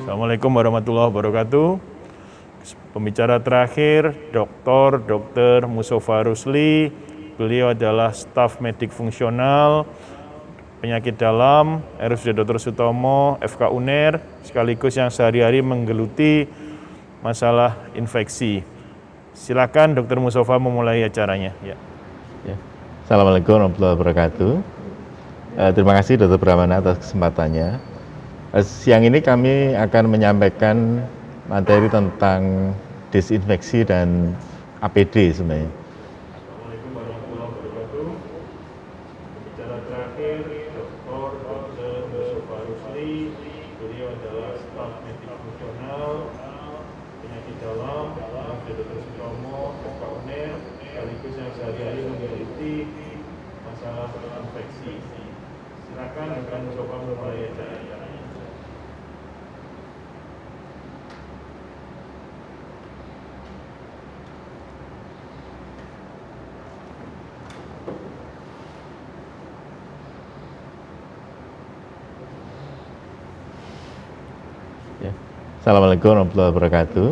Assalamualaikum warahmatullahi wabarakatuh. Pembicara terakhir, Dr. Mustofa Rusli. Beliau adalah staf medik fungsional penyakit dalam RSUD Dr. Sutomo, FK UNER, sekaligus yang sehari-hari menggeluti masalah infeksi. Silakan Dr. Mustofa memulai acaranya. Ya. Assalamualaikum warahmatullahi wabarakatuh. Terima kasih Dr. Brahmana atas kesempatannya. Siang ini kami akan menyampaikan materi tentang disinfeksi dan APD sebenarnya. Assalamualaikum warahmatullahi wabarakatuh. Pembicara terakhir, Dr. Mustofa Rusli. Beliau adalah staf medik fungsional penyakit dalam RSUD Dr. Sutomo, FK UNER, sekaligus yang sehari-hari menggeluti masalah infeksi. Silakan Dr. Mustofa memulai acaranya. Assalamualaikum warahmatullahi wabarakatuh.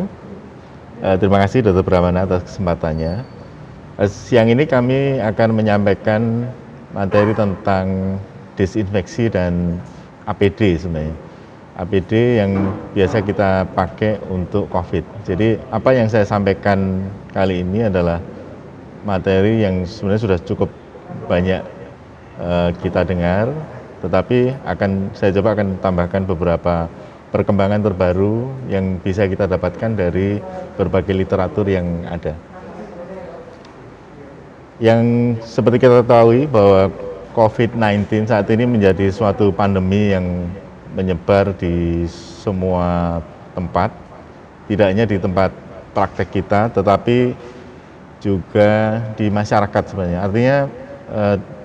Terima kasih Dr. Brahmana atas kesempatannya. Siang ini kami akan menyampaikan materi tentang disinfeksi dan APD sebenarnya. APD yang biasa kita pakai untuk COVID. Jadi apa yang saya sampaikan kali ini adalah materi yang sebenarnya sudah cukup banyak kita dengar, tetapi saya coba akan tambahkan beberapa perkembangan terbaru yang bisa kita dapatkan dari berbagai literatur yang ada. Yang seperti kita ketahui bahwa COVID-19 saat ini menjadi suatu pandemi yang menyebar di semua tempat, tidak hanya di tempat praktek kita, tetapi juga di masyarakat sebenarnya. Artinya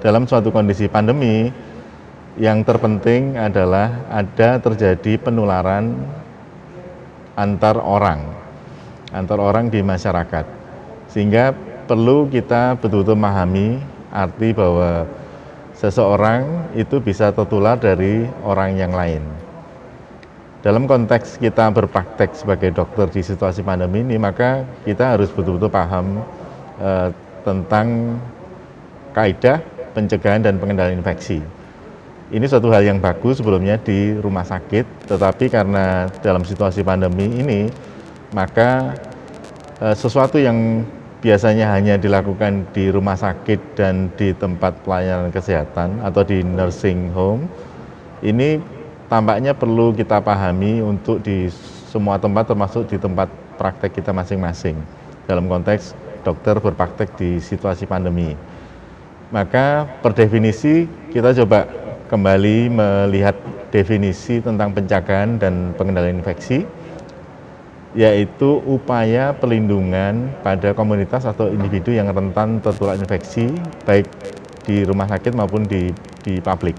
dalam suatu kondisi pandemi, yang terpenting adalah ada terjadi penularan antar orang di masyarakat, sehingga perlu kita betul-betul memahami arti bahwa seseorang itu bisa tertular dari orang yang lain. Dalam konteks kita berpraktek sebagai dokter di situasi pandemi ini, maka kita harus betul-betul paham tentang kaidah pencegahan dan pengendalian infeksi. Ini suatu hal yang bagus sebelumnya di rumah sakit, tetapi karena dalam situasi pandemi ini, maka sesuatu yang biasanya hanya dilakukan di rumah sakit dan di tempat pelayanan kesehatan atau di nursing home, ini tampaknya perlu kita pahami untuk di semua tempat, termasuk di tempat praktek kita masing-masing, dalam konteks dokter berpraktek di situasi pandemi. Maka per definisi kita coba kembali melihat definisi tentang pencegahan dan pengendalian infeksi, yaitu upaya pelindungan pada komunitas atau individu yang rentan tertular infeksi, baik di rumah sakit maupun di publik.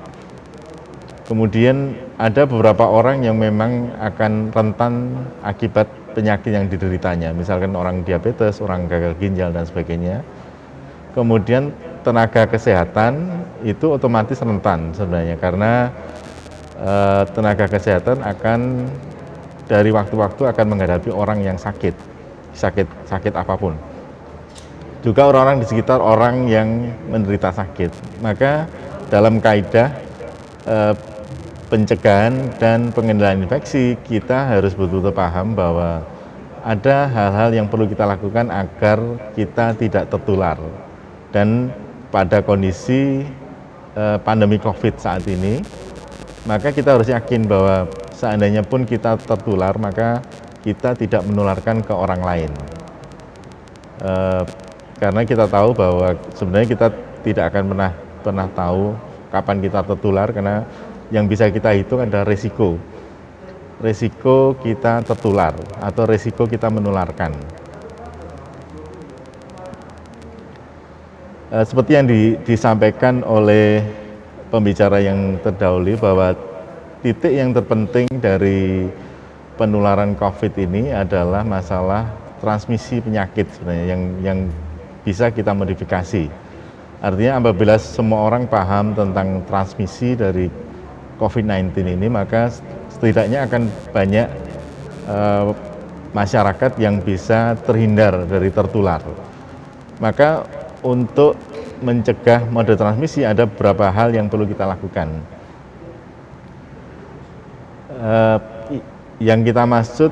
Kemudian ada beberapa orang yang memang akan rentan akibat penyakit yang dideritanya, misalkan orang diabetes, orang gagal ginjal, dan sebagainya. Kemudian tenaga kesehatan itu otomatis rentan sebenarnya, karena tenaga kesehatan akan dari waktu-waktu akan menghadapi orang yang sakit apapun. Juga orang-orang di sekitar orang yang menderita sakit. Maka dalam kaidah pencegahan dan pengendalian infeksi, kita harus betul-betul paham bahwa ada hal-hal yang perlu kita lakukan agar kita tidak tertular. Dan pada kondisi pandemi COVID saat ini, maka kita harus yakin bahwa seandainya pun kita tertular, maka kita tidak menularkan ke orang lain. Karena kita tahu bahwa sebenarnya kita tidak akan pernah tahu kapan kita tertular, karena yang bisa kita hitung adalah resiko kita tertular atau resiko kita menularkan. Seperti yang disampaikan oleh pembicara yang terdahulu, bahwa titik yang terpenting dari penularan COVID ini adalah masalah transmisi penyakit sebenarnya yang bisa kita modifikasi. Artinya apabila semua orang paham tentang transmisi dari COVID-19 ini, maka setidaknya akan banyak masyarakat yang bisa terhindar dari tertular. Maka untuk mencegah mode transmisi ada beberapa hal yang perlu kita lakukan. Yang kita maksud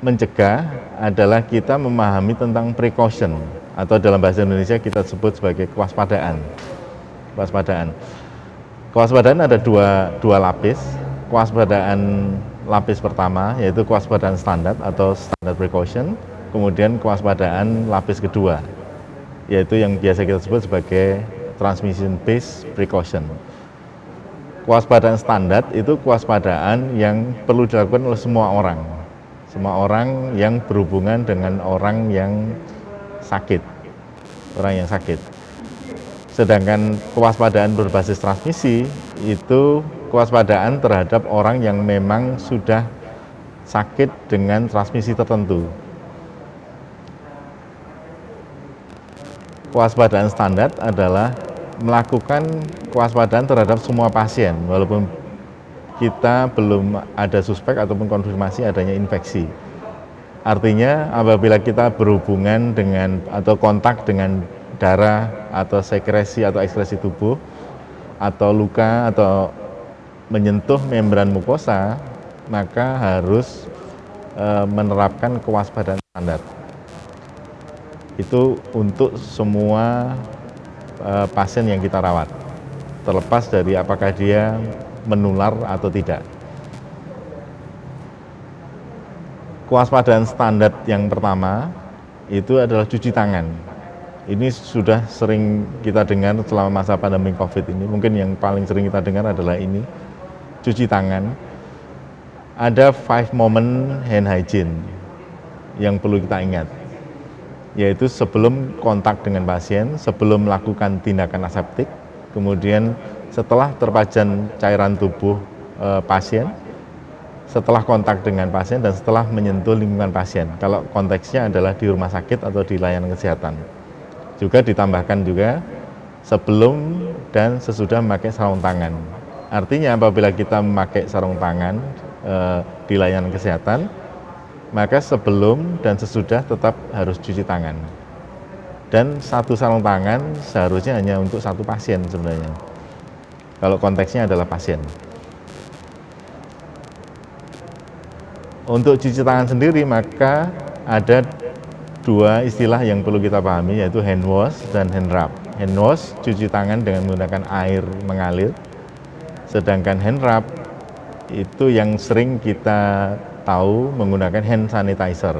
mencegah adalah kita memahami tentang precaution, atau dalam bahasa Indonesia kita sebut sebagai kewaspadaan. Kewaspadaan ada dua lapis. Kewaspadaan lapis pertama yaitu kewaspadaan standar atau standard precaution, kemudian kewaspadaan lapis kedua yaitu yang biasa kita sebut sebagai transmission based precaution. Kewaspadaan standar itu kewaspadaan yang perlu dilakukan oleh semua orang yang berhubungan dengan orang yang sakit. Sedangkan kewaspadaan berbasis transmisi itu kewaspadaan terhadap orang yang memang sudah sakit dengan transmisi tertentu. Kewaspadaan standar adalah melakukan kewaspadaan terhadap semua pasien walaupun kita belum ada suspek ataupun konfirmasi adanya infeksi. Artinya apabila kita berhubungan dengan atau kontak dengan darah atau sekresi atau ekskresi tubuh atau luka atau menyentuh membran mukosa, maka harus menerapkan kewaspadaan standar. Itu untuk semua pasien yang kita rawat, terlepas dari apakah dia menular atau tidak. Kewaspadaan standar yang pertama itu adalah cuci tangan. Ini sudah sering kita dengar selama masa pandemi COVID ini. Mungkin yang paling sering kita dengar adalah ini, cuci tangan. Ada 5 moment hand hygiene yang perlu kita ingat, yaitu sebelum kontak dengan pasien, sebelum melakukan tindakan aseptik, kemudian setelah terpajan cairan tubuh pasien, setelah kontak dengan pasien, dan setelah menyentuh lingkungan pasien. Kalau konteksnya adalah di rumah sakit atau di layanan kesehatan. Juga ditambahkan juga sebelum dan sesudah memakai sarung tangan. Artinya apabila kita memakai sarung tangan di layanan kesehatan, maka sebelum dan sesudah tetap harus cuci tangan. Dan satu sarung tangan seharusnya hanya untuk satu pasien sebenarnya, kalau konteksnya adalah pasien. Untuk cuci tangan sendiri maka ada dua istilah yang perlu kita pahami, yaitu hand wash dan hand rub. Hand wash cuci tangan dengan menggunakan air mengalir, sedangkan hand rub itu yang sering kita tahu menggunakan hand sanitizer.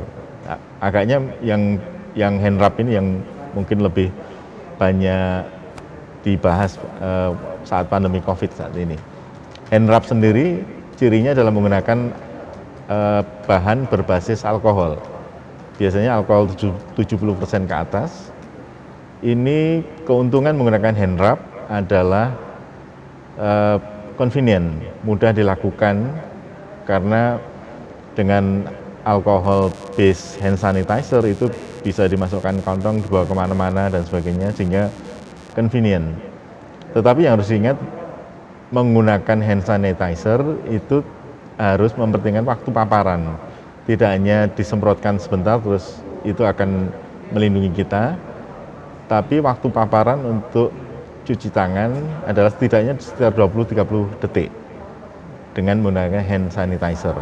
Agaknya yang hand rub ini yang mungkin lebih banyak dibahas saat pandemi COVID saat ini. Hand rub sendiri cirinya adalah menggunakan bahan berbasis alkohol. Biasanya alkohol 70% ke atas. Ini keuntungan menggunakan hand rub adalah convenient, mudah dilakukan karena dengan alkohol base hand sanitizer itu bisa dimasukkan kantong, dibawa kemana-mana dan sebagainya, sehingga convenient. Tetapi yang harus diingat, menggunakan hand sanitizer itu harus memperhatikan waktu paparan. Tidak hanya disemprotkan sebentar terus itu akan melindungi kita, tapi waktu paparan untuk cuci tangan adalah setidaknya sekitar 20-30 detik dengan menggunakan hand sanitizer.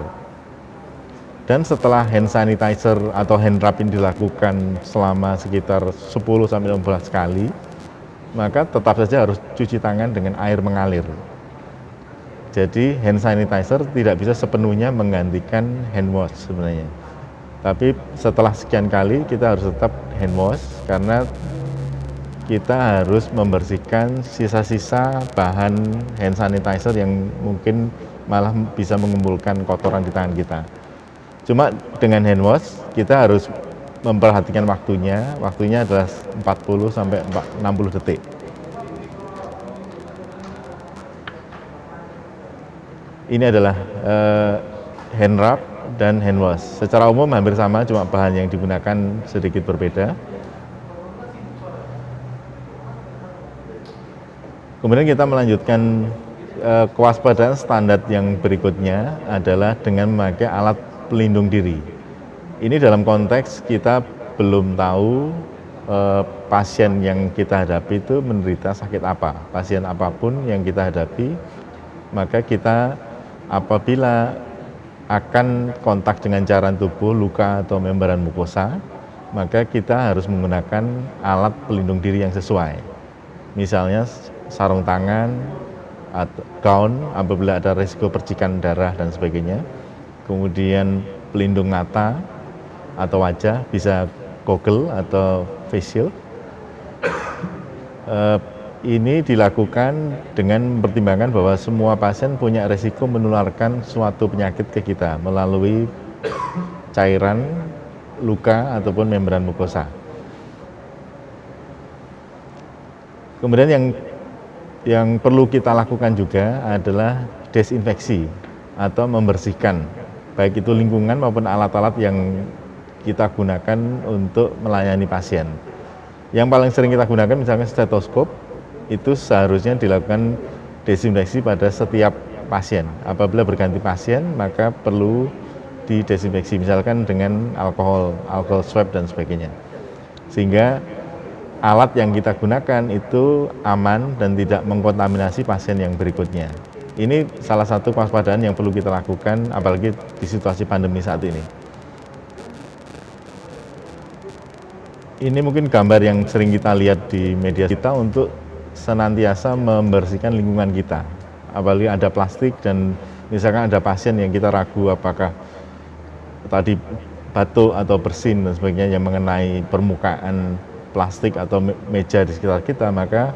Dan setelah hand sanitizer atau hand rub ini dilakukan selama sekitar 10-15 kali, maka tetap saja harus cuci tangan dengan air mengalir. Jadi hand sanitizer tidak bisa sepenuhnya menggantikan hand wash sebenarnya. Tapi setelah sekian kali kita harus tetap hand wash karena kita harus membersihkan sisa-sisa bahan hand sanitizer yang mungkin malah bisa mengumpulkan kotoran di tangan kita. Cuma dengan hand wash kita harus memperhatikan waktunya. Waktunya adalah 40 sampai 60 detik. Ini adalah hand rub dan hand wash. Secara umum hampir sama, cuma bahan yang digunakan sedikit berbeda. Kemudian kita melanjutkan kewaspadaan standar yang berikutnya adalah dengan memakai alat pelindung diri. Ini dalam konteks kita belum tahu pasien yang kita hadapi itu menderita sakit apa. Pasien apapun yang kita hadapi, maka kita apabila akan kontak dengan cairan tubuh, luka atau membran mukosa, maka kita harus menggunakan alat pelindung diri yang sesuai. Misalnya sarung tangan, atau gaun apabila ada risiko percikan darah dan sebagainya. Kemudian pelindung mata atau wajah, bisa goggle atau face shield. Ini dilakukan dengan mempertimbangkan bahwa semua pasien punya risiko menularkan suatu penyakit ke kita melalui cairan, luka ataupun membran mukosa. Kemudian yang perlu kita lakukan juga adalah desinfeksi atau membersihkan, baik itu lingkungan maupun alat-alat yang kita gunakan untuk melayani pasien. Yang paling sering kita gunakan misalnya stetoskop, itu seharusnya dilakukan desinfeksi pada setiap pasien. Apabila berganti pasien, maka perlu didesinfeksi, misalkan dengan alkohol swab dan sebagainya. Sehingga alat yang kita gunakan itu aman dan tidak mengkontaminasi pasien yang berikutnya. Ini salah satu kewaspadaan yang perlu kita lakukan, apalagi di situasi pandemi saat ini. Ini mungkin gambar yang sering kita lihat di media kita untuk senantiasa membersihkan lingkungan kita. Apalagi ada plastik dan misalkan ada pasien yang kita ragu apakah tadi batuk atau bersin dan sebagainya yang mengenai permukaan plastik atau meja di sekitar kita, maka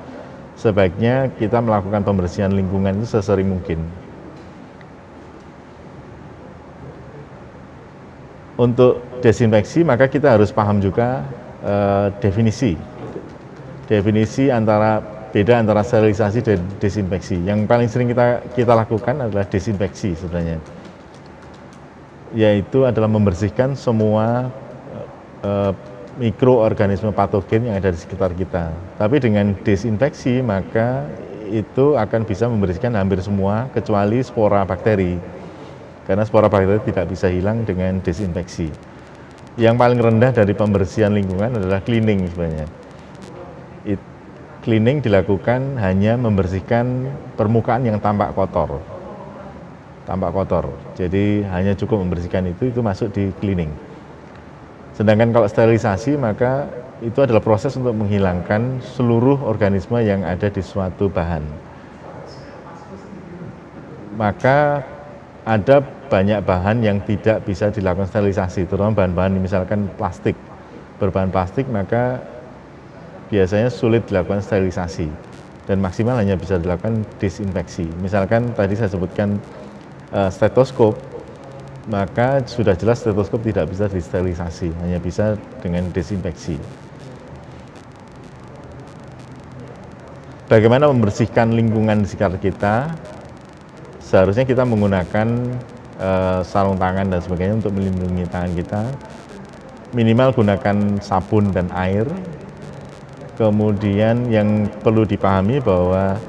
sebaiknya kita melakukan pembersihan lingkungan itu sesering mungkin. Untuk desinfeksi, maka kita harus paham juga definisi beda antara sterilisasi dan desinfeksi. Yang paling sering kita lakukan adalah desinfeksi sebenarnya, yaitu adalah membersihkan semua mikroorganisme patogen yang ada di sekitar kita. Tapi dengan desinfeksi maka itu akan bisa membersihkan hampir semua kecuali spora bakteri, karena spora bakteri tidak bisa hilang dengan desinfeksi. Yang paling rendah dari pembersihan lingkungan adalah cleaning sebenarnya. Cleaning dilakukan hanya membersihkan permukaan yang tampak kotor. Jadi hanya cukup membersihkan itu masuk di cleaning. Sedangkan kalau sterilisasi maka itu adalah proses untuk menghilangkan seluruh organisme yang ada di suatu bahan. Maka ada banyak bahan yang tidak bisa dilakukan sterilisasi, terutama bahan-bahan misalkan plastik. Berbahan plastik maka biasanya sulit dilakukan sterilisasi dan maksimal hanya bisa dilakukan desinfeksi. Misalkan tadi saya sebutkan stetoskop, maka sudah jelas stetoskop tidak bisa disterilisasi, hanya bisa dengan desinfeksi. Bagaimana membersihkan lingkungan di sekitar kita? Seharusnya kita menggunakan sarung tangan dan sebagainya untuk melindungi tangan kita. Minimal gunakan sabun dan air. Kemudian yang perlu dipahami bahwa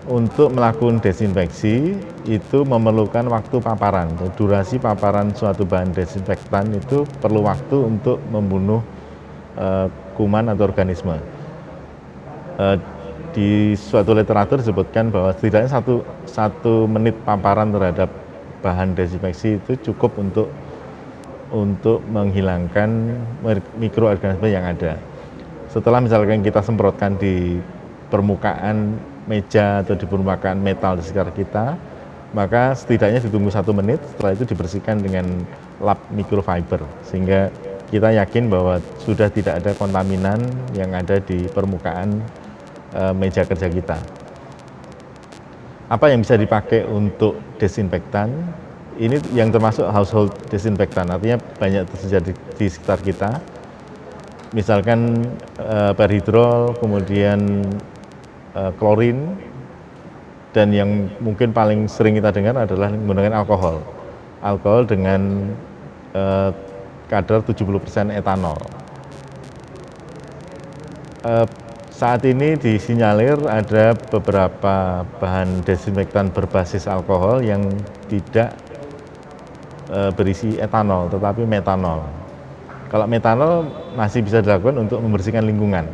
untuk melakukan desinfeksi itu memerlukan waktu paparan. Durasi paparan suatu bahan desinfektan itu perlu waktu untuk membunuh kuman atau organisme. Di suatu literatur disebutkan bahwa setidaknya satu menit paparan terhadap bahan desinfeksi itu cukup untuk menghilangkan mikroorganisme yang ada. Setelah misalkan kita semprotkan di permukaan meja atau di permukaan metal di sekitar kita, maka setidaknya ditunggu 1 menit, setelah itu dibersihkan dengan lap microfiber, sehingga kita yakin bahwa sudah tidak ada kontaminan yang ada di permukaan meja kerja kita. Apa yang bisa dipakai untuk desinfektan? Ini yang termasuk household desinfektan, artinya banyak tersedia di sekitar kita. Misalkan perhidrol, kemudian klorin, dan yang mungkin paling sering kita dengar adalah menggunakan alkohol. Alkohol dengan kadar 70% etanol. Saat ini disinyalir ada beberapa bahan desinfektan berbasis alkohol yang tidak berisi etanol, tetapi metanol. Kalau metanol masih bisa dilakukan untuk membersihkan lingkungan,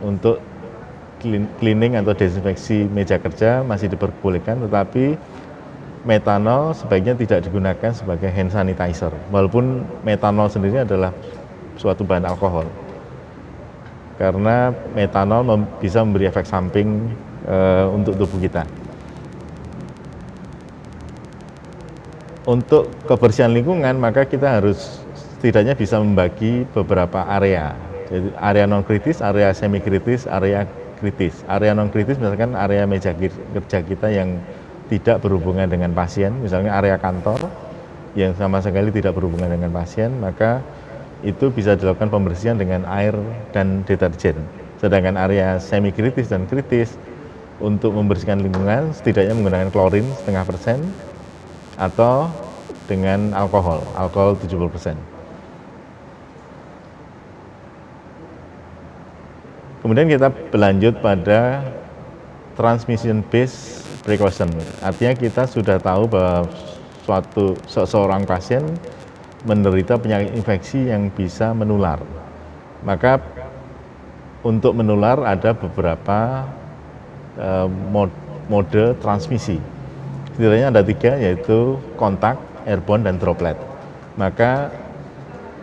untuk cleaning atau desinfeksi meja kerja masih diperbolehkan, tetapi metanol sebaiknya tidak digunakan sebagai hand sanitizer, walaupun metanol sendiri adalah suatu bahan alkohol. Karena metanol bisa memberi efek samping untuk tubuh kita. Untuk kebersihan lingkungan, maka kita harus setidaknya bisa membagi beberapa area. Jadi area non kritis, area semi kritis, area kritis. Area non kritis misalkan area meja kerja kita yang tidak berhubungan dengan pasien, misalnya area kantor yang sama sekali tidak berhubungan dengan pasien, maka itu bisa dilakukan pembersihan dengan air dan deterjen. Sedangkan area semi kritis dan kritis untuk membersihkan lingkungan setidaknya menggunakan klorin 0,5% atau dengan alkohol 70%. Kemudian kita berlanjut pada transmission based precaution. Artinya kita sudah tahu bahwa seseorang pasien menderita penyakit infeksi yang bisa menular. Maka untuk menular ada beberapa mode transmisi. Setidaknya ada 3, yaitu kontak, airborne, dan droplet. Maka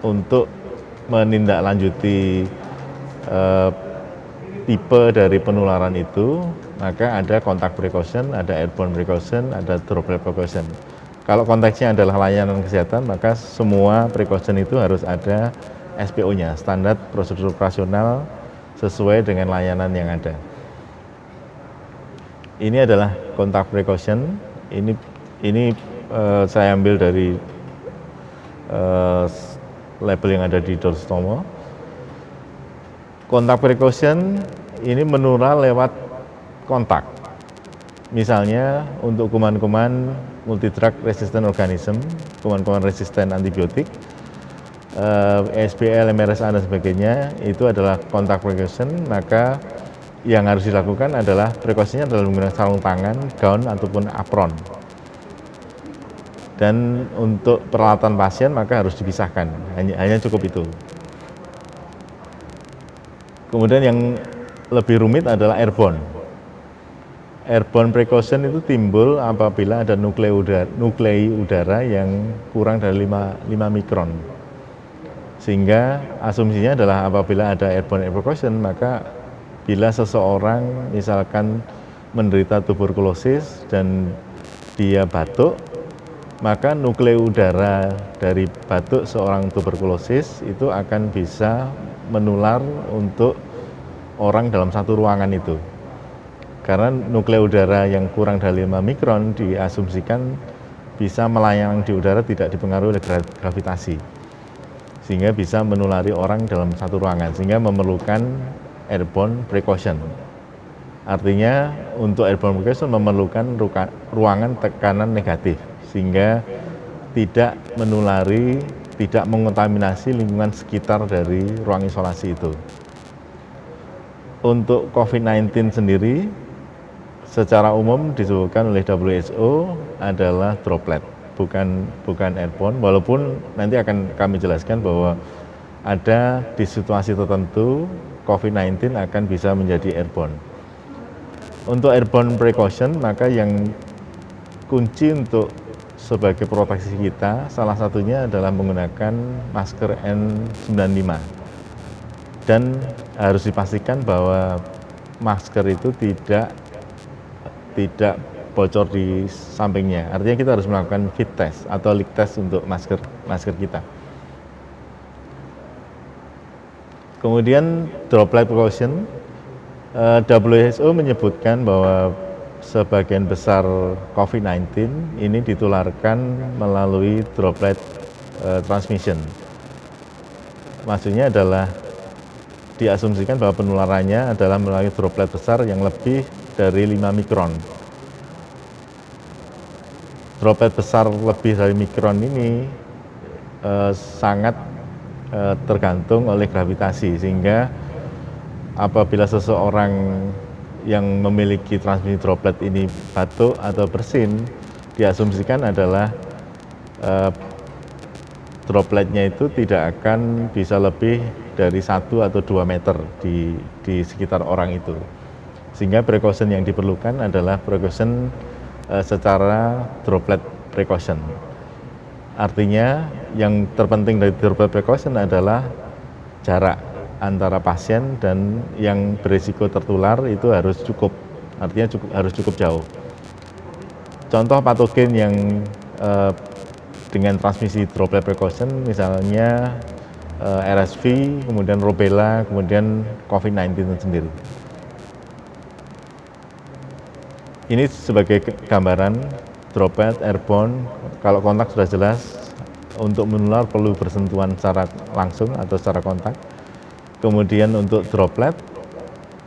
untuk menindaklanjuti tipe dari penularan itu, maka ada kontak precaution, ada airborne precaution, ada droplet precaution. Kalau konteksnya adalah layanan kesehatan, maka semua precaution itu harus ada SPO-nya, standar prosedur operasional sesuai dengan layanan yang ada. Ini adalah kontak precaution. Ini saya ambil dari label yang ada di Dorstomo. Kontak precaution ini menular lewat kontak. Misalnya untuk kuman-kuman multidrug resistant organism, kuman-kuman resisten antibiotik, ESBL, MRSA dan sebagainya, itu adalah kontak precaution. Maka yang harus dilakukan adalah precautionnya adalah menggunakan sarung tangan, gaun ataupun apron. Dan untuk peralatan pasien maka harus dipisahkan, hanya cukup itu. Kemudian yang lebih rumit adalah airborne. Airborne precaution itu timbul apabila ada nuklei udara yang kurang dari 5 mikron. Sehingga asumsinya adalah apabila ada airborne precaution, maka bila seseorang misalkan menderita tuberkulosis dan dia batuk, maka nuklei udara dari batuk seorang tuberkulosis itu akan bisa menular untuk orang dalam satu ruangan itu. Karena nuklei udara yang kurang dari 5 mikron diasumsikan bisa melayang di udara tidak dipengaruhi oleh gravitasi, sehingga bisa menulari orang dalam satu ruangan, sehingga memerlukan airborne precaution. Artinya untuk airborne precaution memerlukan ruangan tekanan negatif, sehingga tidak menulari, tidak mengontaminasi lingkungan sekitar dari ruang isolasi itu. Untuk COVID-19 sendiri, secara umum disebutkan oleh WHO adalah droplet, bukan airborne, walaupun nanti akan kami jelaskan bahwa ada di situasi tertentu COVID-19 akan bisa menjadi airborne. Untuk airborne precaution, maka yang kunci untuk sebagai proteksi kita, salah satunya adalah menggunakan masker N95. Dan harus dipastikan bahwa masker itu tidak bocor di sampingnya. Artinya kita harus melakukan fit test atau leak test untuk masker kita. Kemudian droplet precaution, WHO menyebutkan bahwa sebagian besar COVID-19 ini ditularkan melalui droplet transmission. Maksudnya adalah diasumsikan bahwa penularannya adalah melalui droplet besar yang lebih dari 5 mikron. Droplet besar lebih dari mikron ini sangat tergantung oleh gravitasi, sehingga apabila seseorang yang memiliki transmisi droplet ini batuk atau bersin, diasumsikan adalah dropletnya itu tidak akan bisa lebih dari 1 atau 2 meter di sekitar orang itu. Sehingga precaution yang diperlukan adalah precaution secara droplet precaution. Artinya yang terpenting dari droplet precaution adalah jarak antara pasien dan yang berisiko tertular itu harus cukup, artinya harus cukup jauh. Contoh patogen yang dengan transmisi droplet precaution misalnya RSV, kemudian rubella, kemudian COVID-19 itu sendiri. Ini sebagai gambaran droplet airborne, kalau kontak sudah jelas, untuk menular perlu bersentuhan secara langsung atau secara kontak. Kemudian untuk droplet,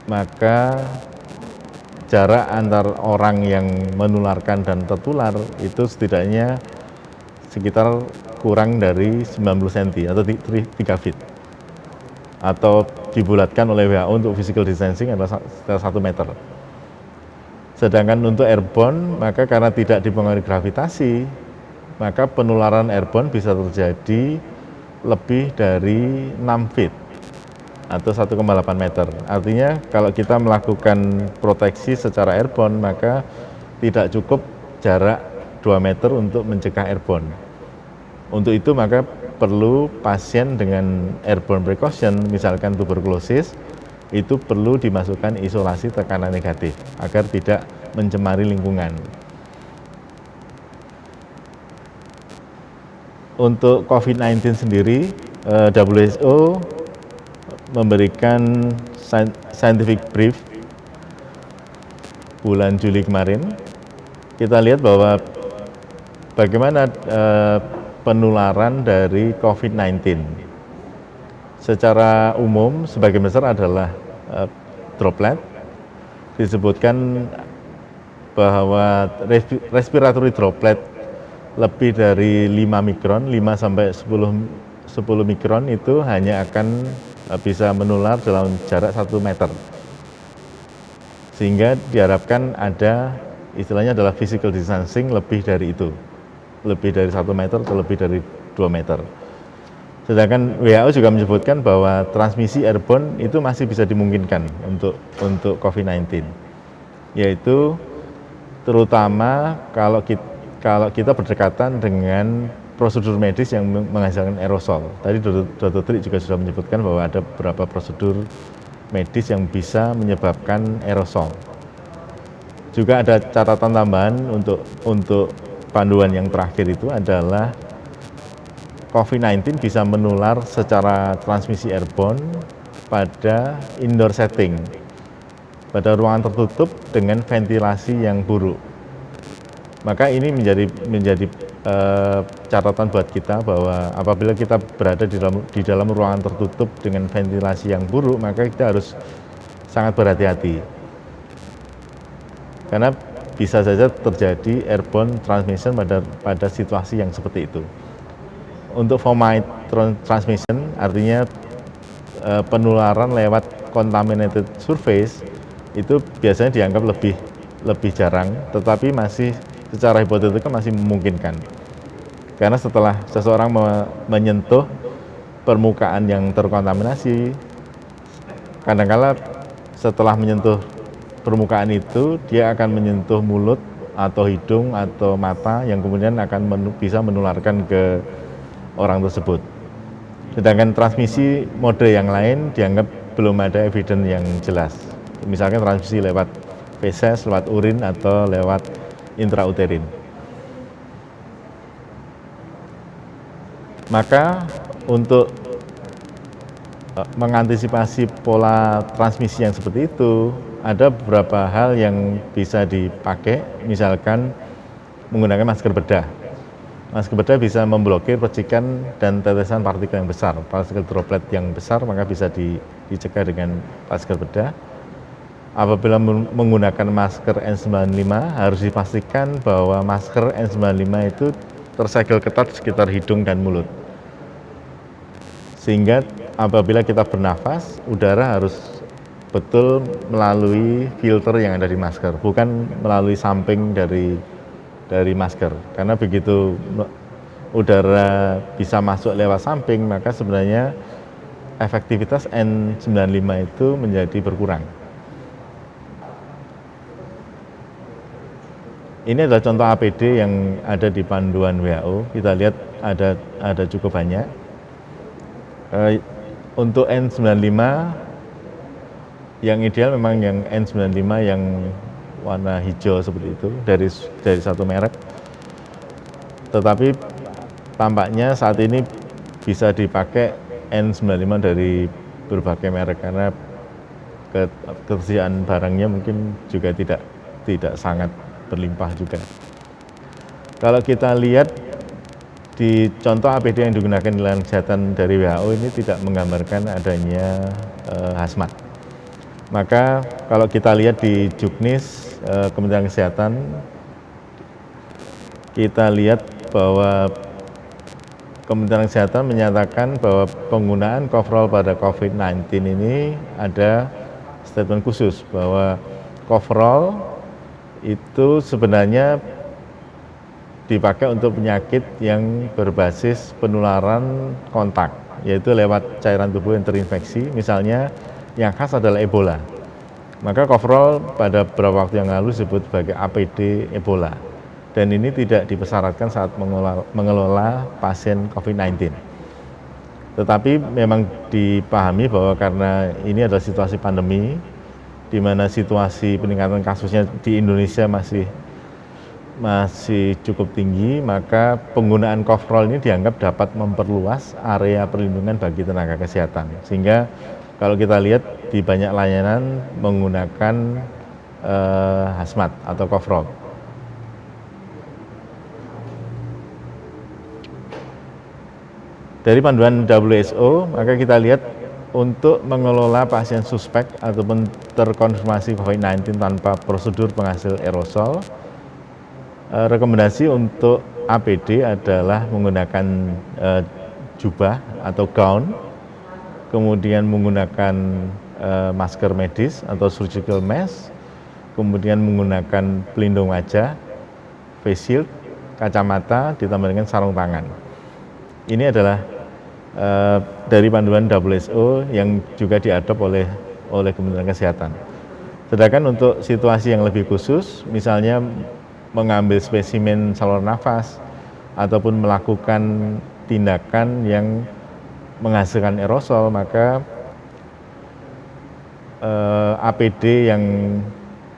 maka jarak antar orang yang menularkan dan tertular itu setidaknya sekitar kurang dari 90 cm atau 3 feet. Atau dibulatkan oleh WHO untuk physical distancing adalah sekitar 1 meter. Sedangkan untuk airborne, maka karena tidak dipengaruhi gravitasi, maka penularan airborne bisa terjadi lebih dari 6 feet atau 1,8 meter. Artinya kalau kita melakukan proteksi secara airborne, maka tidak cukup jarak 2 meter untuk mencegah airborne. Untuk itu maka perlu pasien dengan airborne precaution, misalkan tuberkulosis, itu perlu dimasukkan isolasi tekanan negatif agar tidak mencemari lingkungan. Untuk COVID-19 sendiri, WHO memberikan scientific brief bulan Juli kemarin. Kita lihat bahwa bagaimana penularan dari COVID-19. Secara umum, sebagian besar adalah droplet. Disebutkan bahwa respiratory droplet lebih dari 5 mikron, 5 sampai 10 mikron itu hanya akan bisa menular dalam jarak 1 meter. Sehingga diharapkan ada, istilahnya adalah physical distancing lebih dari itu. Lebih dari 1 meter atau lebih dari 2 meter. Sedangkan WHO juga menyebutkan bahwa transmisi airborne itu masih bisa dimungkinkan untuk COVID-19, yaitu terutama kalau kita berdekatan dengan prosedur medis yang menghasilkan aerosol. Tadi Dr. Tri juga sudah menyebutkan bahwa ada beberapa prosedur medis yang bisa menyebabkan aerosol. Juga ada catatan tambahan untuk panduan yang terakhir itu adalah COVID-19 bisa menular secara transmisi airborne pada indoor setting, pada ruangan tertutup dengan ventilasi yang buruk. Maka ini menjadi catatan buat kita bahwa apabila kita berada di dalam ruangan tertutup dengan ventilasi yang buruk, maka kita harus sangat berhati-hati. Karena bisa saja terjadi airborne transmission pada situasi yang seperti itu. Untuk fomite transmission, artinya penularan lewat contaminated surface, itu biasanya dianggap lebih jarang, tetapi masih secara hipotetikal masih memungkinkan. Karena setelah seseorang menyentuh permukaan yang terkontaminasi, kadang-kala setelah menyentuh permukaan itu, dia akan menyentuh mulut atau hidung atau mata yang kemudian akan bisa menularkan ke orang tersebut. Sedangkan transmisi mode yang lain dianggap belum ada evidence yang jelas. Misalkan transmisi lewat feses, lewat urin, atau lewat intrauterin. Maka untuk mengantisipasi pola transmisi yang seperti itu, ada beberapa hal yang bisa dipakai, misalkan menggunakan masker bedah. Masker bedah bisa memblokir percikan dan tetesan partikel yang besar, partikel droplet yang besar, maka bisa dicegah dengan masker bedah. Apabila menggunakan masker N95, harus dipastikan bahwa masker N95 itu tersegel ketat sekitar hidung dan mulut. Sehingga apabila kita bernafas, udara harus betul melalui filter yang ada di masker, bukan melalui samping dari masker. Karena begitu udara bisa masuk lewat samping, maka sebenarnya efektivitas N95 itu menjadi berkurang. Ini adalah contoh APD yang ada di panduan WHO. Kita lihat ada cukup banyak. Untuk N95 yang ideal memang yang N95 yang warna hijau seperti itu dari satu merek. Tetapi tampaknya saat ini bisa dipakai N95 dari berbagai merek karena ketersediaan barangnya mungkin juga tidak sangat berlimpah juga. Kalau kita lihat di contoh APD yang digunakan di layanan kesehatan dari WHO ini tidak menggambarkan adanya hazmat. Maka kalau kita lihat di Juknis Kementerian Kesehatan, kita lihat bahwa Kementerian Kesehatan menyatakan bahwa penggunaan coverall pada COVID-19 ini ada statement khusus bahwa coverall itu sebenarnya dipakai untuk penyakit yang berbasis penularan kontak, yaitu lewat cairan tubuh yang terinfeksi, misalnya yang khas adalah Ebola. Maka coverall pada beberapa waktu yang lalu disebut sebagai APD Ebola. Dan ini tidak dipersyaratkan saat mengelola pasien COVID-19. Tetapi memang dipahami bahwa karena ini adalah situasi pandemi, di mana situasi peningkatan kasusnya di Indonesia masih cukup tinggi, maka penggunaan coverall ini dianggap dapat memperluas area perlindungan bagi tenaga kesehatan. Sehingga kalau kita lihat di banyak layanan menggunakan hazmat atau coverall. Dari panduan WHO, maka kita lihat untuk mengelola pasien suspek ataupun terkonfirmasi COVID-19 tanpa prosedur penghasil aerosol, rekomendasi untuk APD adalah menggunakan jubah atau gown, kemudian menggunakan masker medis atau surgical mask, kemudian menggunakan pelindung wajah, face shield, kacamata, ditambah dengan sarung tangan. Ini adalah dari panduan WHO yang juga diadop oleh Kementerian Kesehatan. Sedangkan untuk situasi yang lebih khusus, misalnya mengambil spesimen saluran nafas ataupun melakukan tindakan yang menghasilkan aerosol, maka APD yang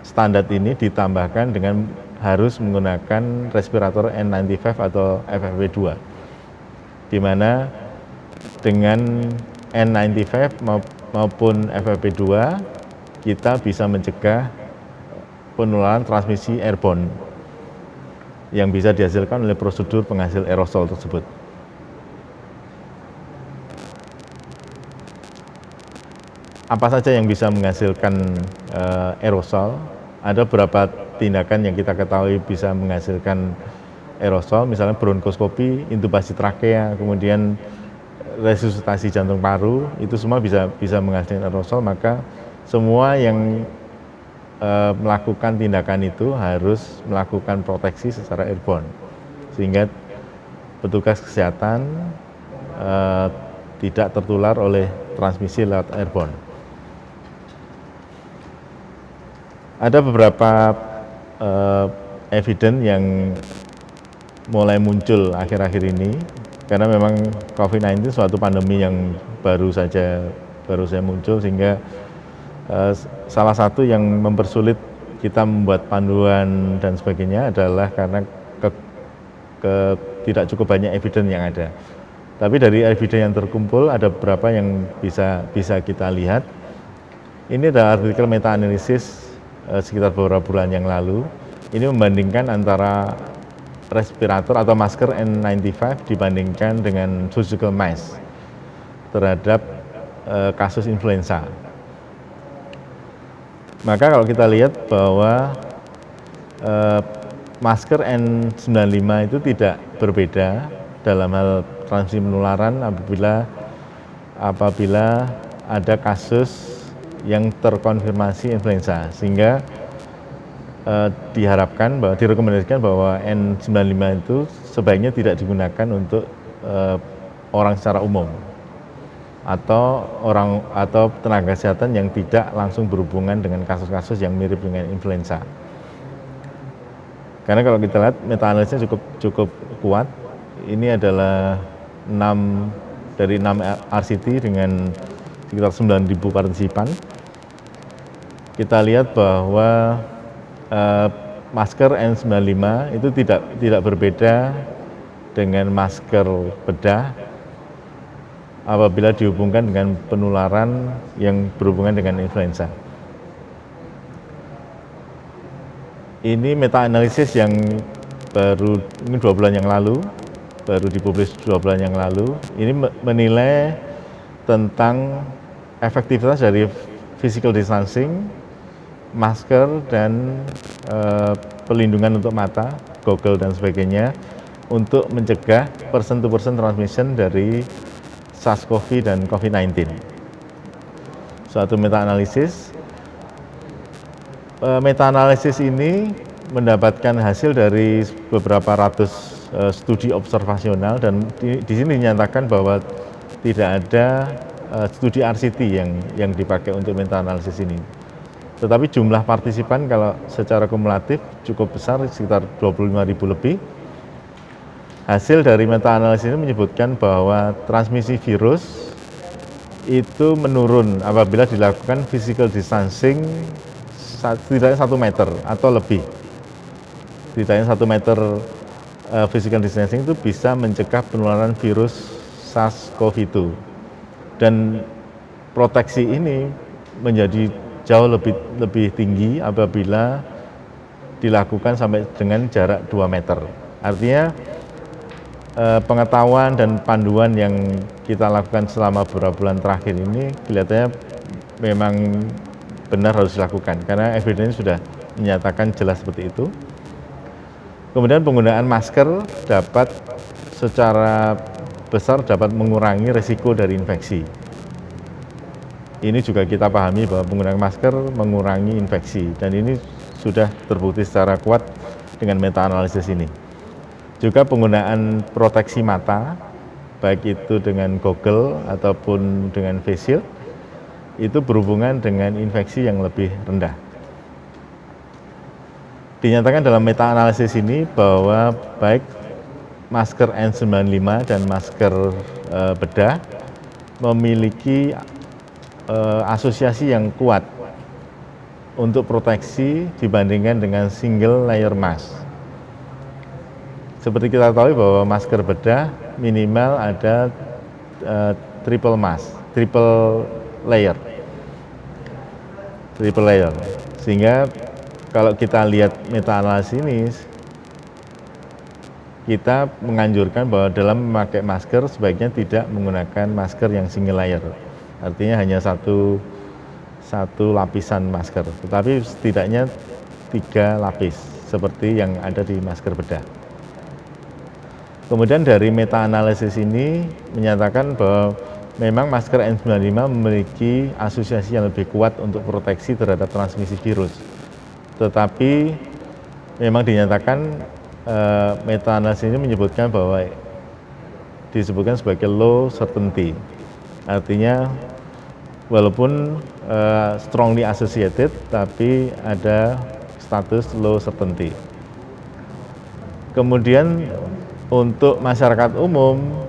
standar ini ditambahkan dengan harus menggunakan respirator N95 atau FFP2, di mana dengan N95 maupun FFP2 kita bisa mencegah penularan transmisi airborne yang bisa dihasilkan oleh prosedur penghasil aerosol tersebut. Apa saja yang bisa menghasilkan aerosol? Ada beberapa tindakan yang kita ketahui bisa menghasilkan aerosol, misalnya bronkoskopi, intubasi trakea, kemudian resusitasi jantung paru, itu semua bisa menghasilkan aerosol. Maka semua yang melakukan tindakan itu harus melakukan proteksi secara airborne, sehingga petugas kesehatan tidak tertular oleh transmisi lewat airborne. Ada beberapa evidence yang mulai muncul akhir-akhir ini, karena memang COVID-19 suatu pandemi yang baru saja muncul, sehingga salah satu yang mempersulit kita membuat panduan dan sebagainya adalah karena tidak cukup banyak evidence yang ada. Tapi dari evidence yang terkumpul ada beberapa yang bisa kita lihat. Ini adalah artikel meta-analisis sekitar beberapa bulan yang lalu. Ini membandingkan antara respirator atau masker N95 dibandingkan dengan surgical mask terhadap kasus influenza. Maka kalau kita lihat bahwa masker N95 itu tidak berbeda dalam hal transmisi penularan apabila ada kasus yang terkonfirmasi influenza, sehingga diharapkan bahwa direkomendasikan bahwa N95 itu sebaiknya tidak digunakan untuk orang secara umum atau tenaga kesehatan yang tidak langsung berhubungan dengan kasus-kasus yang mirip dengan influenza. Karena kalau kita lihat meta-analisisnya cukup kuat. Ini adalah 6 RCT dengan sekitar 9.000 partisipan. Kita lihat bahwa masker N95 itu tidak berbeda dengan masker bedah apabila dihubungkan dengan penularan yang berhubungan dengan influenza. Ini meta-analisis yang baru 2 bulan yang lalu, baru dipublish 2 bulan yang lalu. Ini menilai tentang efektivitas dari physical distancing, masker, dan pelindungan untuk mata, goggle dan sebagainya untuk mencegah person-to-person transmission dari SARS-CoV dan COVID-19. Suatu meta-analisis. Meta-analisis ini mendapatkan hasil dari beberapa ratus studi observasional, dan di sini dinyatakan bahwa tidak ada studi RCT yang dipakai untuk meta-analisis ini. Tetapi jumlah partisipan kalau secara kumulatif cukup besar, sekitar 25.000 lebih. Hasil dari meta-analisis ini menyebutkan bahwa transmisi virus itu menurun apabila dilakukan physical distancing setidaknya 1 meter atau lebih. Setidaknya 1 meter physical distancing itu bisa mencegah penularan virus SARS-CoV-2. Dan proteksi ini menjadi jauh lebih tinggi apabila dilakukan sampai dengan jarak 2 meter. Artinya pengetahuan dan panduan yang kita lakukan selama beberapa bulan terakhir ini kelihatannya memang benar harus dilakukan, karena evidence sudah menyatakan jelas seperti itu. Kemudian penggunaan masker dapat secara besar dapat mengurangi risiko dari infeksi. Ini juga kita pahami bahwa penggunaan masker mengurangi infeksi, dan ini sudah terbukti secara kuat dengan meta-analisis ini. Juga penggunaan proteksi mata, baik itu dengan goggle ataupun dengan face shield, itu berhubungan dengan infeksi yang lebih rendah. Dinyatakan dalam meta-analisis ini bahwa baik masker N95 dan masker bedah memiliki asosiasi yang kuat untuk proteksi dibandingkan dengan single layer mask. Seperti kita tahu bahwa masker bedah minimal ada triple layer. Sehingga kalau kita lihat meta-analisis ini, kita menganjurkan bahwa dalam memakai masker sebaiknya tidak menggunakan masker yang single layer. Artinya hanya satu lapisan masker, tetapi setidaknya 3 lapis seperti yang ada di masker bedah. Kemudian dari meta-analisis ini menyatakan bahwa memang masker N95 memiliki asosiasi yang lebih kuat untuk proteksi terhadap transmisi virus. Tetapi memang dinyatakan meta-analisis ini menyebutkan bahwa disebutkan sebagai low certainty. Artinya walaupun strongly associated, tapi ada status low certainty. Kemudian untuk masyarakat umum,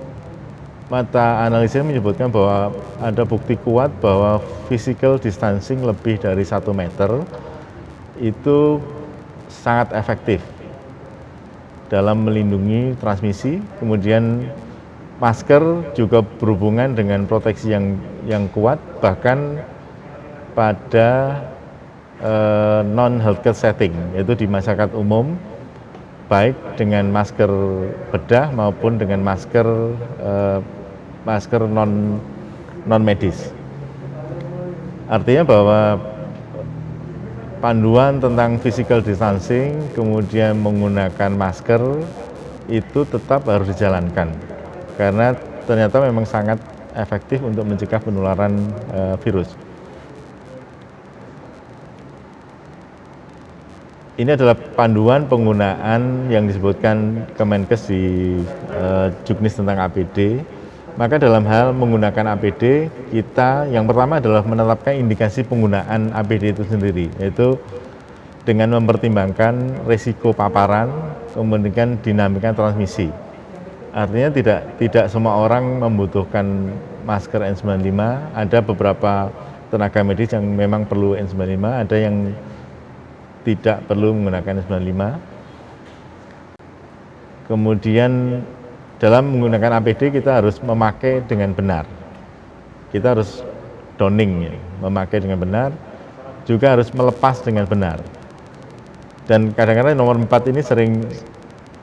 meta-analisis menyebutkan bahwa ada bukti kuat bahwa physical distancing lebih dari 1 meter itu sangat efektif dalam melindungi transmisi. Kemudian masker juga berhubungan dengan proteksi yang kuat, bahkan pada non-healthcare setting, yaitu di masyarakat umum, baik dengan masker bedah maupun dengan masker non medis. Artinya bahwa panduan tentang physical distancing kemudian menggunakan masker itu tetap harus dijalankan, karena ternyata memang sangat efektif untuk mencegah penularan virus. Ini adalah panduan penggunaan yang disebutkan Kemenkes di Juknis tentang APD. Maka dalam hal menggunakan APD, kita yang pertama adalah menetapkan indikasi penggunaan APD itu sendiri, yaitu dengan mempertimbangkan risiko paparan, kemudian dinamika transmisi. Artinya tidak semua orang membutuhkan masker N95, ada beberapa tenaga medis yang memang perlu N95, ada yang tidak perlu menggunakan N95. Kemudian dalam menggunakan APD kita harus memakai dengan benar. Kita harus donning, memakai dengan benar, juga harus melepas dengan benar. Dan kadang-kadang nomor 4 ini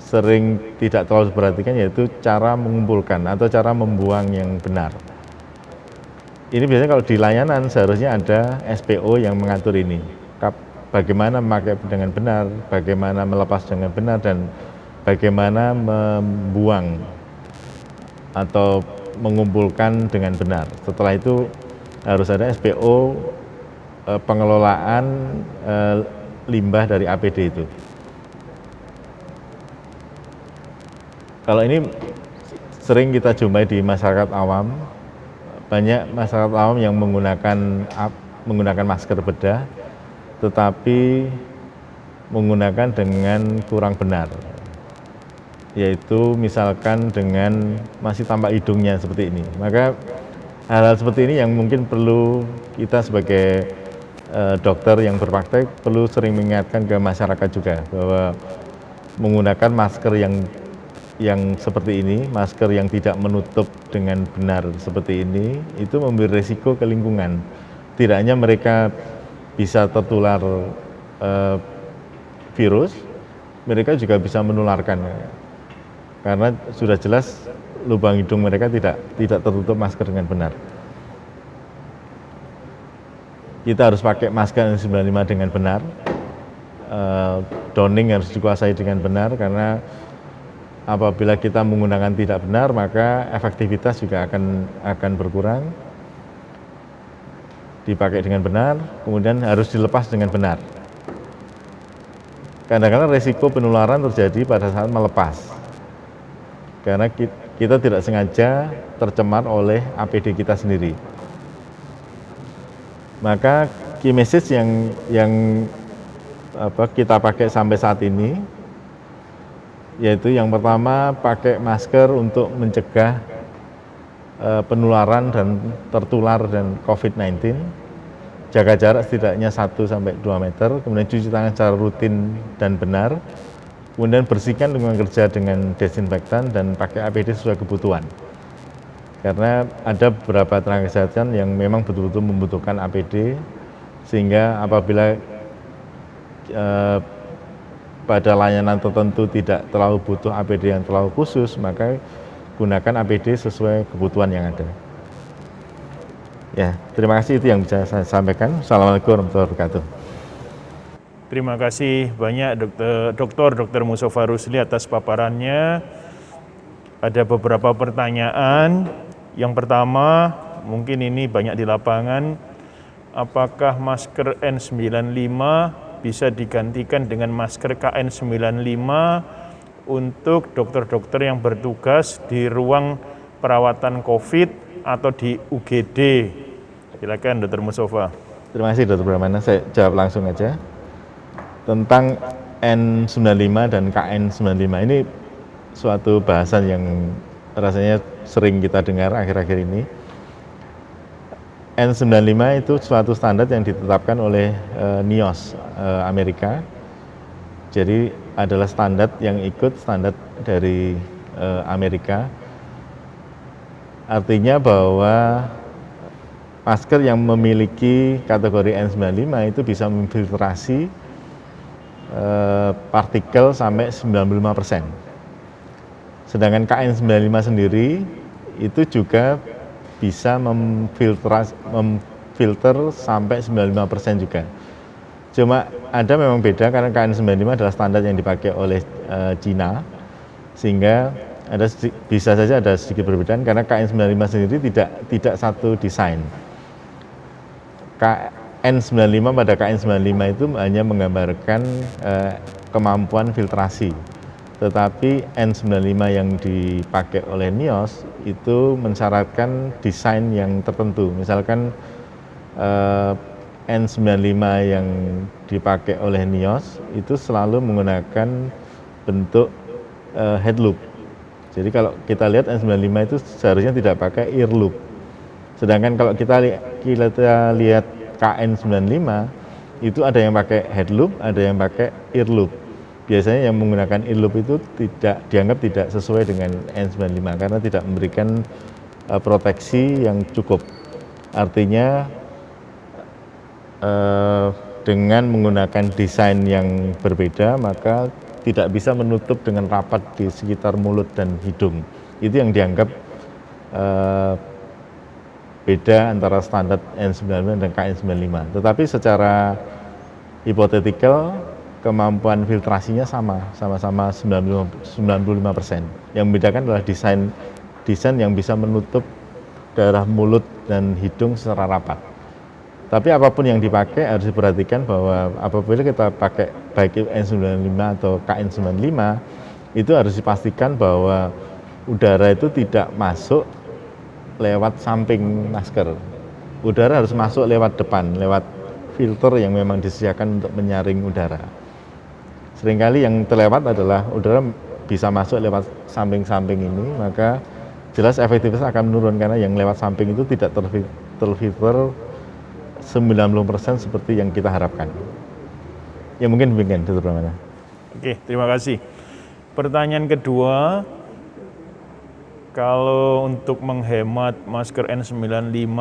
sering tidak terlalu diperhatikan, yaitu cara mengumpulkan atau cara membuang yang benar. Ini biasanya kalau di layanan seharusnya ada SPO yang mengatur ini. Bagaimana memakai dengan benar, bagaimana melepas dengan benar, dan bagaimana membuang atau mengumpulkan dengan benar. Setelah itu harus ada SPO pengelolaan limbah dari APD itu. Kalau ini sering kita jumpai di masyarakat awam, banyak masyarakat awam yang menggunakan masker bedah, tetapi menggunakan dengan kurang benar, yaitu misalkan dengan masih tampak hidungnya seperti ini. Maka hal-hal seperti ini yang mungkin perlu kita sebagai dokter yang berpraktek perlu sering mengingatkan ke masyarakat juga, bahwa menggunakan masker yang seperti ini, masker yang tidak menutup dengan benar seperti ini, itu memberi risiko ke lingkungan. Tidak hanya mereka bisa tertular virus, mereka juga bisa menularkan, karena sudah jelas lubang hidung mereka tidak tertutup masker dengan benar. Kita harus pakai masker N95 dengan benar, donning harus dikuasai dengan benar, karena apabila kita menggunakan tidak benar maka efektivitas juga akan berkurang. Dipakai dengan benar, kemudian harus dilepas dengan benar. Kadang-kadang risiko penularan terjadi pada saat melepas, karena kita tidak sengaja tercemar oleh APD kita sendiri. Maka key message yang kita pakai sampai saat ini, yaitu yang pertama, pakai masker untuk mencegah penularan dan tertular dan COVID-19, jaga jarak setidaknya 1-2 meter, kemudian cuci tangan secara rutin dan benar, kemudian bersihkan lingkungan kerja dengan desinfektan, dan pakai APD sesuai kebutuhan. Karena ada beberapa tenaga kesehatan yang memang betul-betul membutuhkan APD, sehingga apabila pada layanan tertentu tidak terlalu butuh APD yang terlalu khusus, maka gunakan APD sesuai kebutuhan yang ada. Ya, terima kasih, itu yang bisa saya sampaikan. Assalamualaikum warahmatullahi wabarakatuh. Terima kasih banyak Dr. Mustafa Rusli atas paparannya. Ada beberapa pertanyaan. Yang pertama, mungkin ini banyak di lapangan, apakah masker N95 bisa digantikan dengan masker KN95 untuk dokter-dokter yang bertugas di ruang perawatan COVID atau di UGD? Silakan Dr. Mustafa. Terima kasih Dr. Brahmana, saya jawab langsung aja. Tentang N95 dan KN95, ini suatu bahasan yang rasanya sering kita dengar akhir-akhir ini. N95 itu suatu standar yang ditetapkan oleh NIOSH Amerika. Jadi adalah standar yang ikut standar dari Amerika. Artinya bahwa masker yang memiliki kategori N95 itu bisa memfiltrasi partikel sampai 95%. Sedangkan KN95 sendiri itu juga bisa memfilter sampai 95% juga. Cuma ada memang beda, karena KN95 adalah standar yang dipakai oleh Cina, sehingga bisa saja ada sedikit perbedaan, karena KN95 sendiri tidak satu desain. N95 pada KN95 itu hanya menggambarkan kemampuan filtrasi. Tetapi N95 yang dipakai oleh NIOS itu mensyaratkan desain yang tertentu. Misalkan N95 yang dipakai oleh NIOS itu selalu menggunakan bentuk head loop. Jadi kalau kita lihat N95 itu seharusnya tidak pakai ear loop. Sedangkan kalau kita lihat KN95 itu ada yang pakai head loop, ada yang pakai ear loop. Biasanya yang menggunakan ear loop itu dianggap tidak sesuai dengan N95 karena tidak memberikan proteksi yang cukup. Artinya dengan menggunakan desain yang berbeda maka tidak bisa menutup dengan rapat di sekitar mulut dan hidung. Itu yang dianggap beda antara standar N95 dan KN95. Tetapi secara hipotetikal kemampuan filtrasinya sama-sama 95%. Yang membedakan adalah desain yang bisa menutup daerah mulut dan hidung secara rapat. Tapi apapun yang dipakai harus diperhatikan bahwa apabila kita pakai baik N95 atau KN95 itu harus dipastikan bahwa udara itu tidak masuk lewat samping masker. Udara harus masuk lewat depan, lewat filter yang memang disediakan untuk menyaring udara. Seringkali yang terlewat adalah udara bisa masuk lewat samping-samping ini, maka jelas efektivitas akan menurun karena yang lewat samping itu tidak terfilter 90% seperti yang kita harapkan. Ya mungkin demikian, Dr. Pramana. Oke, terima kasih. Pertanyaan kedua, kalau untuk menghemat masker N95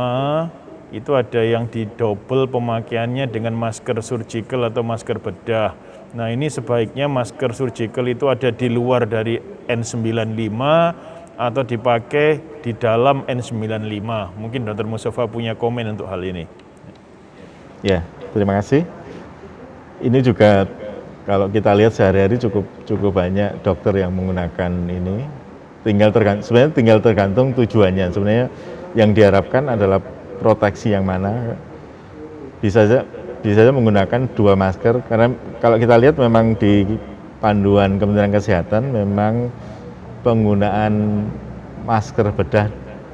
itu ada yang didouble pemakaiannya dengan masker surgical atau masker bedah. Nah ini sebaiknya masker surgical itu ada di luar dari N95 atau dipakai di dalam N95. Mungkin Dr. Mustafa punya komen untuk hal ini. Ya, terima kasih. Ini juga kalau kita lihat sehari-hari cukup banyak dokter yang menggunakan ini. Sebenarnya tinggal tergantung tujuannya. Sebenarnya yang diharapkan adalah proteksi yang mana. Bisa saja menggunakan dua masker karena kalau kita lihat memang di panduan Kementerian Kesehatan memang penggunaan masker bedah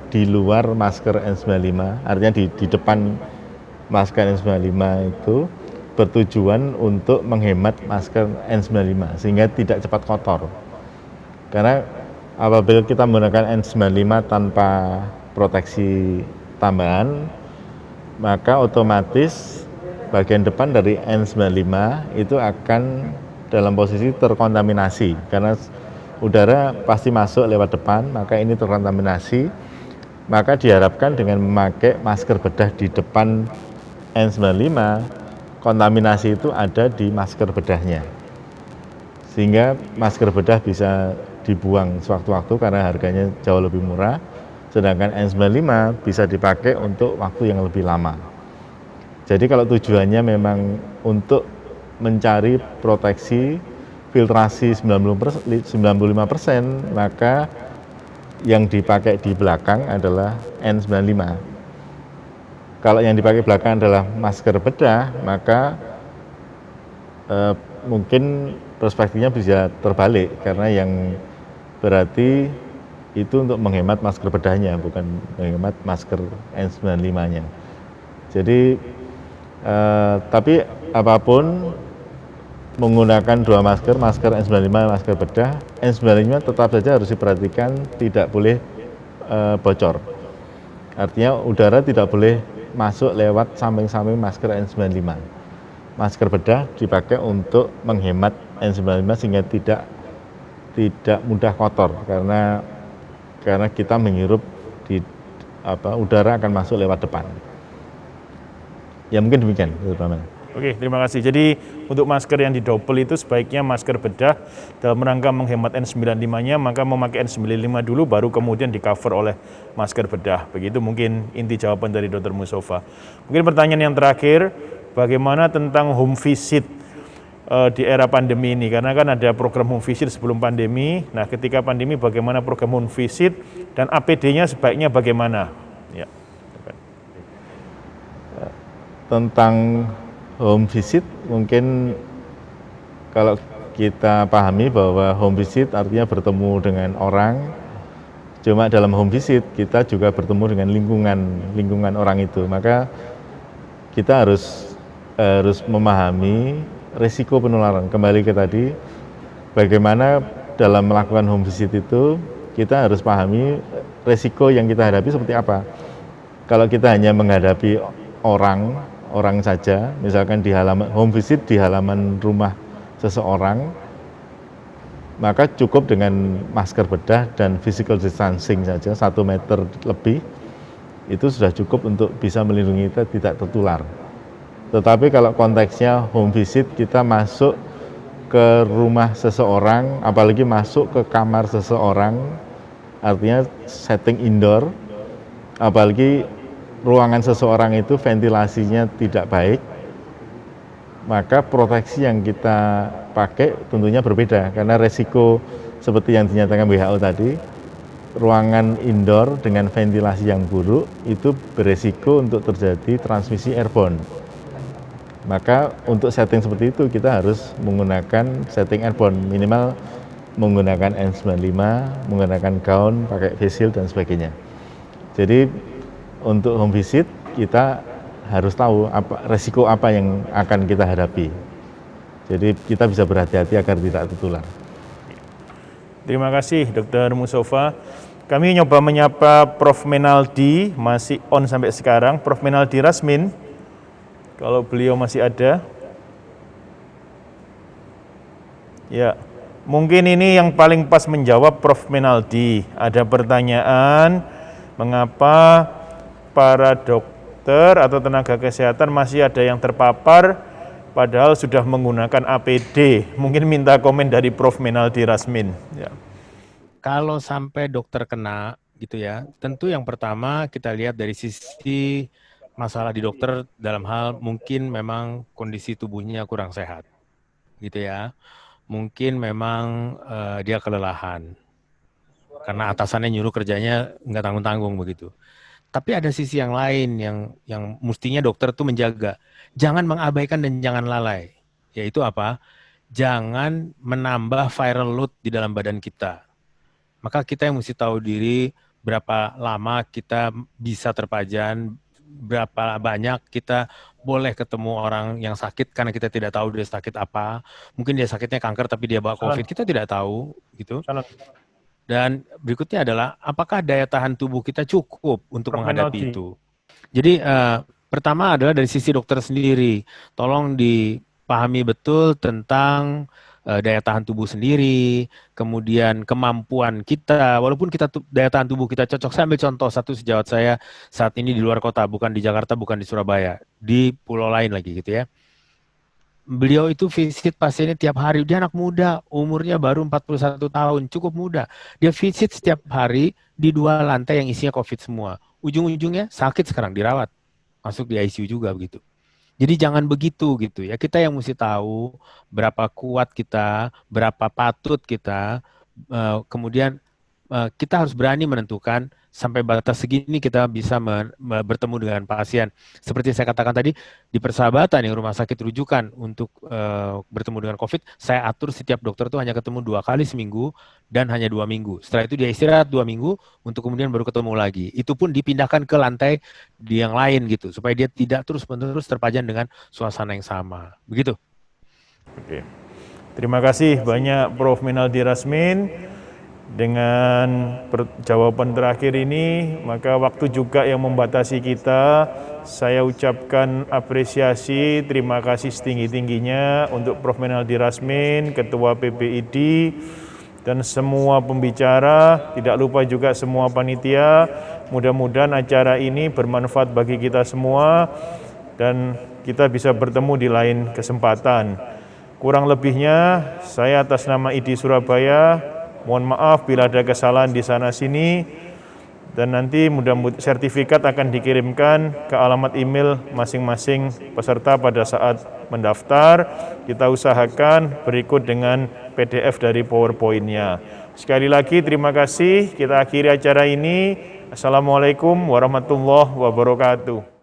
di luar masker N95, artinya di depan masker N95 itu bertujuan untuk menghemat masker N95 sehingga tidak cepat kotor. Karena apabila kita menggunakan N95 tanpa proteksi tambahan, maka otomatis bagian depan dari N95 itu akan dalam posisi terkontaminasi karena udara pasti masuk lewat depan, maka ini terkontaminasi. Maka diharapkan dengan memakai masker bedah di depan N95, kontaminasi itu ada di masker bedahnya. Sehingga masker bedah bisa dibuang sewaktu-waktu karena harganya jauh lebih murah, sedangkan N95 bisa dipakai untuk waktu yang lebih lama. Jadi kalau tujuannya memang untuk mencari proteksi filtrasi 95%, maka yang dipakai di belakang adalah N95. Kalau yang dipakai belakang adalah masker bedah, maka mungkin perspektifnya bisa terbalik karena yang berarti itu untuk menghemat masker bedahnya, bukan menghemat masker N95-nya. Jadi tapi apapun menggunakan dua masker N95, masker bedah, N95 tetap saja harus diperhatikan tidak boleh bocor. Artinya udara tidak boleh masuk lewat samping-samping masker N95. Masker bedah dipakai untuk menghemat N95 sehingga tidak mudah kotor karena kita menghirup udara akan masuk lewat depan. Ya mungkin demikian. Oke, terima kasih. Jadi untuk masker yang didouble itu sebaiknya masker bedah dalam rangka menghemat N95-nya, maka memakai N95 dulu baru kemudian di cover oleh masker bedah. Begitu mungkin inti jawaban dari Dr. Mustafa. Mungkin pertanyaan yang terakhir, bagaimana tentang home visit di era pandemi ini? Karena kan ada program home visit sebelum pandemi. Nah, ketika pandemi bagaimana program home visit dan APD-nya sebaiknya bagaimana? Ya. tentang home visit, mungkin kalau kita pahami bahwa home visit artinya bertemu dengan orang, cuma dalam home visit kita juga bertemu dengan lingkungan orang itu. Maka kita harus memahami risiko penularan. Kembali ke tadi, bagaimana dalam melakukan home visit itu kita harus pahami risiko yang kita hadapi seperti apa. Kalau kita hanya menghadapi orang saja, misalkan di halaman home visit di halaman rumah seseorang, maka cukup dengan masker bedah dan physical distancing saja 1 meter lebih, itu sudah cukup untuk bisa melindungi kita tidak tertular. Tetapi kalau konteksnya home visit, kita masuk ke rumah seseorang, apalagi masuk ke kamar seseorang, artinya setting indoor, apalagi ruangan seseorang itu ventilasinya tidak baik, maka proteksi yang kita pakai tentunya berbeda, karena resiko seperti yang dinyatakan WHO tadi, ruangan indoor dengan ventilasi yang buruk itu beresiko untuk terjadi transmisi airborne. Maka untuk setting seperti itu kita harus menggunakan setting airborne, minimal menggunakan N95, menggunakan gaun, pakai face shield dan sebagainya. Jadi untuk home visit kita harus tahu resiko apa yang akan kita hadapi. Jadi kita bisa berhati-hati agar tidak tertular. Terima kasih Dr. Mustafa. Kami nyoba menyapa Prof. Menaldi, masih on sampai sekarang. Prof. Menaldi Rasmin, kalau beliau masih ada. Ya, mungkin ini yang paling pas menjawab Prof. Menaldi. Ada pertanyaan, mengapa para dokter atau tenaga kesehatan masih ada yang terpapar padahal sudah menggunakan APD? Mungkin minta komen dari Prof. Menaldi Rasmin. Ya. Kalau sampai dokter kena gitu ya, tentu yang pertama kita lihat dari sisi masalah di dokter dalam hal mungkin memang kondisi tubuhnya kurang sehat gitu ya. Mungkin memang dia kelelahan karena atasannya nyuruh kerjanya nggak tanggung-tanggung begitu. Tapi ada sisi yang lain yang mestinya dokter tuh menjaga. Jangan mengabaikan dan jangan lalai. Yaitu apa? Jangan menambah viral load di dalam badan kita. Maka kita yang mesti tahu diri berapa lama kita bisa terpajan, berapa banyak kita boleh ketemu orang yang sakit karena kita tidak tahu dia sakit apa. Mungkin dia sakitnya kanker tapi dia bawa COVID, kita tidak tahu gitu. Dan berikutnya adalah apakah daya tahan tubuh kita cukup untuk menghadapi itu. Jadi pertama adalah dari sisi dokter sendiri, tolong dipahami betul tentang daya tahan tubuh sendiri, kemudian kemampuan kita, walaupun kita daya tahan tubuh kita cocok. Saya ambil contoh satu sejawat saya saat ini di luar kota, bukan di Jakarta, bukan di Surabaya, di pulau lain lagi gitu ya. Beliau itu visit pasiennya tiap hari, dia anak muda, umurnya baru 41 tahun, cukup muda. Dia visit setiap hari di 2 lantai yang isinya COVID semua. Ujung-ujungnya sakit sekarang, dirawat, masuk di ICU juga begitu. Jadi jangan begitu gitu ya. Kita yang mesti tahu berapa kuat kita, berapa patut kita, kemudian kita harus berani menentukan sampai batas segini kita bisa bertemu dengan pasien. Seperti saya katakan tadi, di Persahabatan yang rumah sakit rujukan untuk bertemu dengan COVID, saya atur setiap dokter itu hanya ketemu 2 kali seminggu dan hanya 2 minggu. Setelah itu dia istirahat 2 minggu untuk kemudian baru ketemu lagi. Itu pun dipindahkan ke lantai di yang lain gitu, supaya dia tidak terus-menerus terpajan dengan suasana yang sama. Begitu. Oke. Terima kasih banyak Prof. Menaldi Rasmin. Dengan jawaban terakhir ini, maka waktu juga yang membatasi kita. Saya ucapkan apresiasi, terima kasih setinggi-tingginya untuk Prof. Menaldi Rasmin, Ketua PPID, dan semua pembicara, tidak lupa juga semua panitia. Mudah-mudahan acara ini bermanfaat bagi kita semua, dan kita bisa bertemu di lain kesempatan. Kurang lebihnya, saya atas nama ID Surabaya, mohon maaf bila ada kesalahan di sana-sini, dan nanti mudah-mudahan sertifikat akan dikirimkan ke alamat email masing-masing peserta pada saat mendaftar. Kita usahakan berikut dengan PDF dari PowerPoint-nya. Sekali lagi terima kasih, kita akhiri acara ini. Assalamualaikum warahmatullahi wabarakatuh.